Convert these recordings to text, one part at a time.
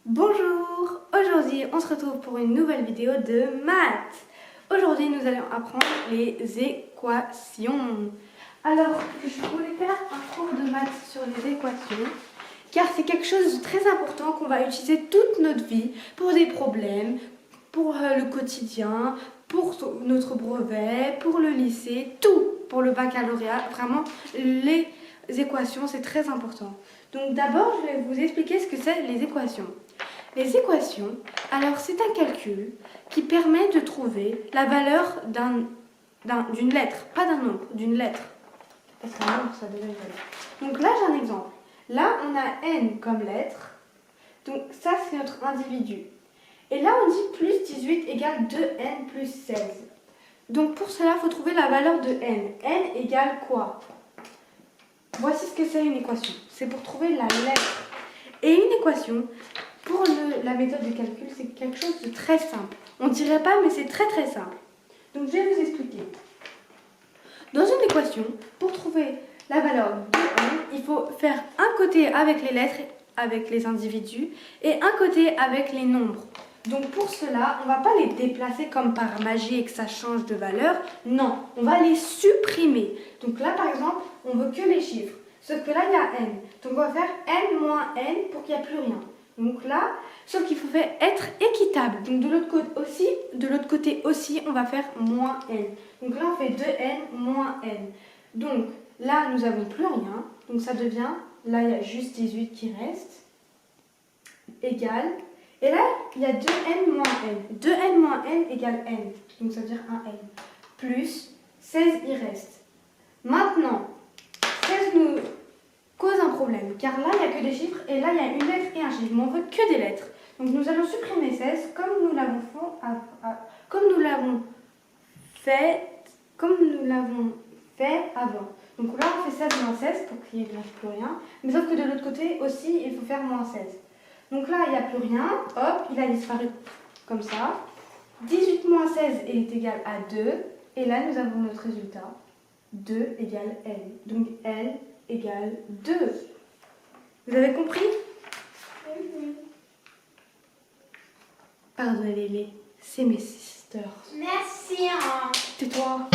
Bonjour, aujourd'hui on se retrouve pour une nouvelle vidéo de maths. Aujourd'hui nous allons apprendre les équations. Alors je voulais faire un cours de maths sur les équations car c'est quelque chose de très important qu'on va utiliser toute notre vie pour des problèmes, pour le quotidien, pour notre brevet, pour le lycée, tout pour le baccalauréat. Vraiment les équations c'est très important. Donc d'abord je vais vous expliquer ce que c'est les équations. Les équations, alors c'est un calcul qui permet de trouver la valeur d'une lettre, pas d'un nombre, d'une lettre. Parce qu'un nombre, ça devient une valeur. Donc là, j'ai un exemple. Là, on a n comme lettre. Donc ça, c'est notre individu. Et là, on dit plus 18 égale 2n plus 16. Donc pour cela, il faut trouver la valeur de n. n égale quoi? Voici ce que c'est une équation. C'est pour trouver la lettre. Et une équation, pour la méthode de calcul, c'est quelque chose de très simple. On ne dirait pas, mais c'est très très simple. Donc je vais vous expliquer. Dans une équation, pour trouver la valeur de n, il faut faire un côté avec les lettres, avec les individus, et un côté avec les nombres. Donc pour cela, on ne va pas les déplacer comme par magie et que ça change de valeur. Non, on va les supprimer. Donc là, par exemple, on veut que les chiffres. Sauf que là, il y a n. Donc on va faire n moins n pour qu'il n'y ait plus rien. Donc là, sauf qu'il faut faire être équitable. Donc de l'autre côté aussi, on va faire moins n. Donc là, on fait 2n moins n. Donc là, nous n'avons plus rien. Donc ça devient, là, il y a juste 18 qui reste, égal. Et là, il y a 2n moins n. 2n moins n égale n. Donc ça veut dire 1n. Plus 16, il reste. Maintenant, 16 nous cause un problème, car là, il n'y a que des chiffres, et là, il y a une lettre et un chiffre, mais on veut que des lettres. Donc nous allons supprimer 16, comme nous l'avons fait avant. Donc là, on fait 16 moins 16 pour qu'il n'y ait plus rien, mais sauf que de l'autre côté aussi, il faut faire moins 16. Donc là, il n'y a plus rien, hop, il a disparu comme ça. 18 moins 16 est égal à 2, et là, nous avons notre résultat. 2 égale L. Donc L égale 2. Vous avez compris? Pardonnez-les, c'est mes sisters. Merci. Tais-toi.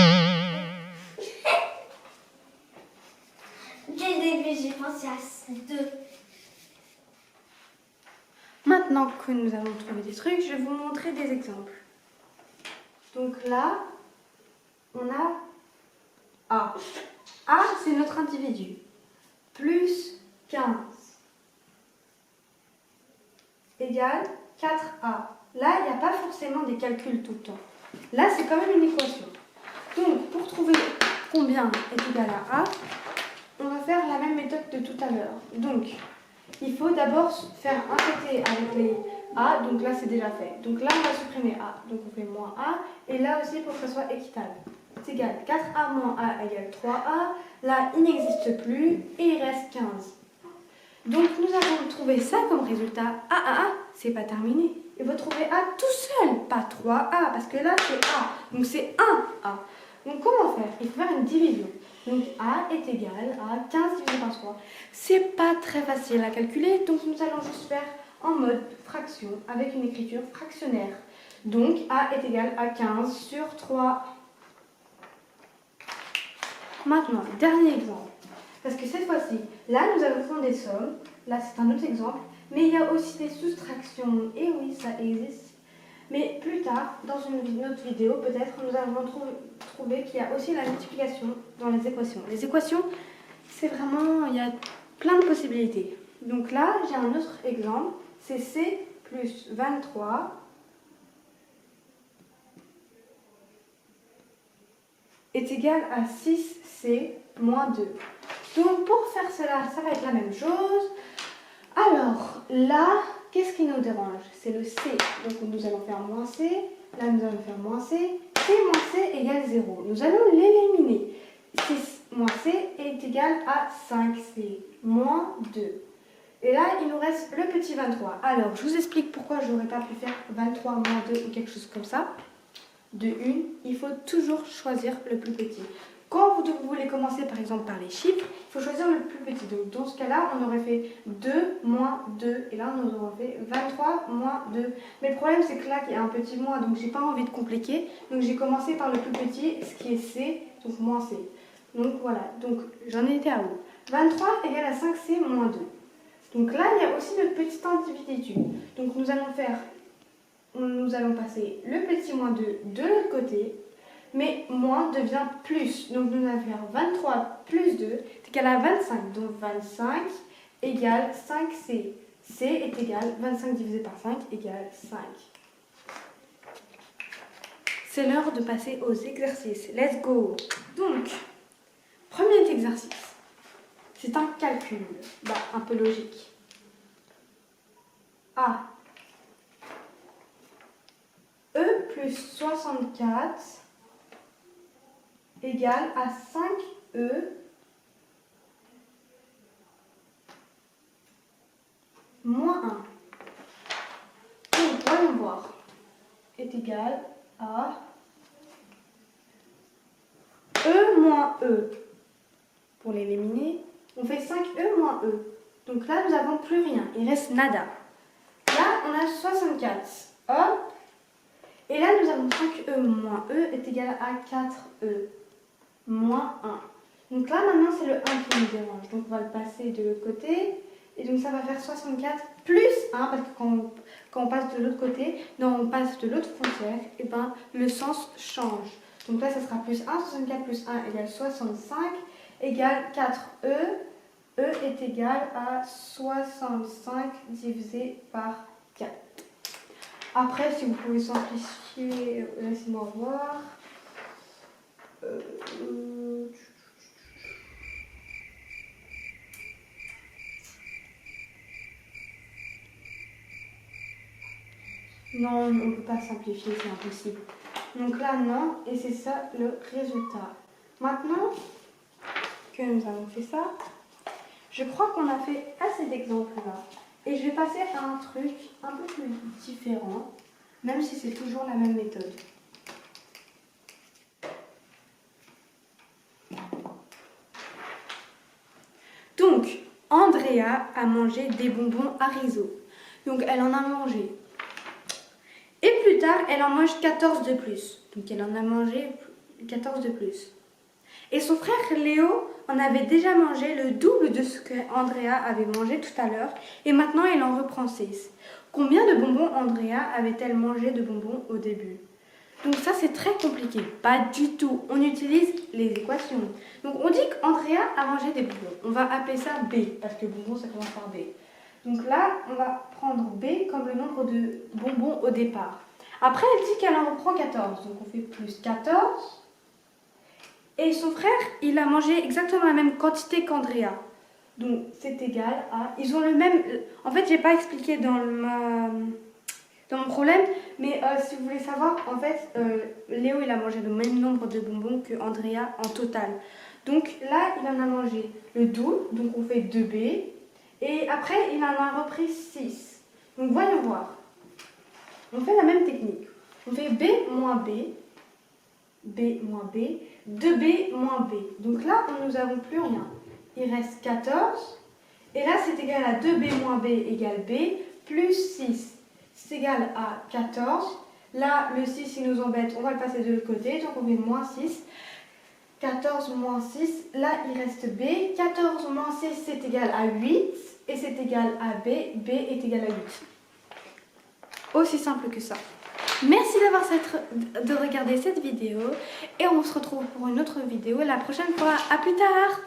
Dès le début, j'ai pensé à 2. Maintenant que nous avons trouvé des trucs, je vais vous montrer des exemples. Donc là, on a A. A, c'est notre individu. Plus 15 égale 4A. Là, il n'y a pas forcément des calculs tout le temps. Là, c'est quand même une équation. Donc, pour trouver combien est égal à A, on va faire la même méthode de tout à l'heure. Donc, il faut d'abord faire un côté avec les A. Donc là, c'est déjà fait. Donc là, on va supprimer A. Donc, on fait moins A. Et là aussi, pour que ce soit équitable. C'est égal. 4A moins A égale 3A. Là, il n'existe plus et il reste 15. Donc, nous avons trouvé ça comme résultat. C'est pas terminé. Il faut trouver A tout seul, pas 3A, parce que là, c'est A. Donc, c'est 1A. Donc, comment faire? Il faut faire une division. Donc, A est égal à 15 divisé par 3. C'est pas très facile à calculer, donc nous allons juste faire en mode fraction, avec une écriture fractionnaire. Donc, A est égal à 15 sur 3. Maintenant, dernier exemple. Parce que cette fois-ci, là, nous avons fait des sommes. Là, c'est un autre exemple. Mais il y a aussi des soustractions. Et oui, ça existe. Mais plus tard, dans une autre vidéo, peut-être, nous allons trouver qu'il y a aussi la multiplication dans les équations. Les équations, c'est vraiment, il y a plein de possibilités. Donc là, j'ai un autre exemple. C'est C plus 23 est égal à 6C moins 2. Donc pour faire cela, ça va être la même chose. Alors là, qu'est-ce qui nous dérange? C'est le C. Donc nous allons faire moins C. Là, nous allons faire moins C. C moins C égale 0. Nous allons l'éliminer. 6 moins C est égal à 5C moins 2. Et là, il nous reste le petit 23. Alors, je vous explique pourquoi je n'aurais pas pu faire 23 moins 2 ou quelque chose comme ça. De 1, il faut toujours choisir le plus petit. Quand vous voulez commencer par exemple par les chiffres, il faut choisir le plus petit. Donc dans ce cas-là, on aurait fait 2 moins 2. Et là, on aurait fait 23 moins 2. Mais le problème, c'est que là, il y a un petit moins, donc j'ai pas envie de compliquer. Donc j'ai commencé par le plus petit, ce qui est C, donc moins C. Donc voilà, donc j'en ai été à où 23 égale à 5C moins 2. Donc là, il y a aussi notre petite individu. Donc nous allons passer le petit moins 2 de l'autre côté. Mais moins devient plus. Donc nous allons faire 23 plus 2 est égal à 25. Donc 25 égale 5C. C est égal 25 divisé par 5 égale 5. C'est l'heure de passer aux exercices. Let's go. Donc, premier exercice. C'est un calcul. Un peu logique. A. E plus 64 égale à 5E moins 1. Donc, voyons voir. Est égal à E moins E. Pour l'éliminer, on fait 5E moins E. Donc là, nous n'avons plus rien. Il reste nada. Là, on a 64. Hop. Et là, nous avons 5E moins E est égal à 4E. Moins 1. Donc là, maintenant, c'est le 1 qui nous dérange. Donc, on va le passer de l'autre côté. Et donc, ça va faire 64 plus 1, parce que quand on passe de l'autre côté, on passe de l'autre frontière, et le sens change. Donc là, ça sera plus 1. 64 plus 1 égale 65, égale 4E. E est égal à 65 divisé par 4. Après, si vous pouvez simplifier, laissez-moi voir. Non, on ne peut pas simplifier, c'est impossible. Donc là, non, et c'est ça le résultat. Maintenant que nous avons fait ça, je crois qu'on a fait assez d'exemples là. Et je vais passer à un truc un peu plus différent, même si c'est toujours la même méthode. Donc, Andrea a mangé des bonbons Hariso. Donc, elle en a mangé. Et plus tard, elle en mange 14 de plus. Donc, elle en a mangé 14 de plus. Et son frère Léo en avait déjà mangé le double de ce que Andrea avait mangé tout à l'heure. Et maintenant, il en reprend 6. Combien de bonbons Andrea avait-elle mangé de bonbons au début? Donc ça, c'est très compliqué. Pas du tout. On utilise les équations. Donc on dit qu'Andrea a mangé des bonbons. On va appeler ça B, parce que bonbons, ça commence par B. Donc là, on va prendre B comme le nombre de bonbons au départ. Après, elle dit qu'elle en reprend 14. Donc on fait plus 14. Et son frère, il a mangé exactement la même quantité qu'Andrea. Donc c'est égal à... Ils ont le même... En fait, j'ai pas expliqué dans mon problème, mais si vous voulez savoir, en fait, Léo, il a mangé le même nombre de bonbons que Andrea en total. Donc là, il en a mangé le double, donc on fait 2B. Et après, il en a repris 6. Donc voyons voir. On fait la même technique. On fait B moins B, B moins B, 2B moins B. Donc là, nous n'avons plus rien. Il reste 14. Et là, c'est égal à 2B moins B égale B, plus 6. C'est égal à 14. Là, le 6, il nous embête. On va le passer de l'autre côté. Donc, on fait moins 6. 14 moins 6. Là, il reste B. 14 moins 6, c'est égal à 8. Et c'est égal à B. B est égal à 8. Aussi simple que ça. Merci de regarder cette vidéo. Et on se retrouve pour une autre vidéo la prochaine fois. À plus tard!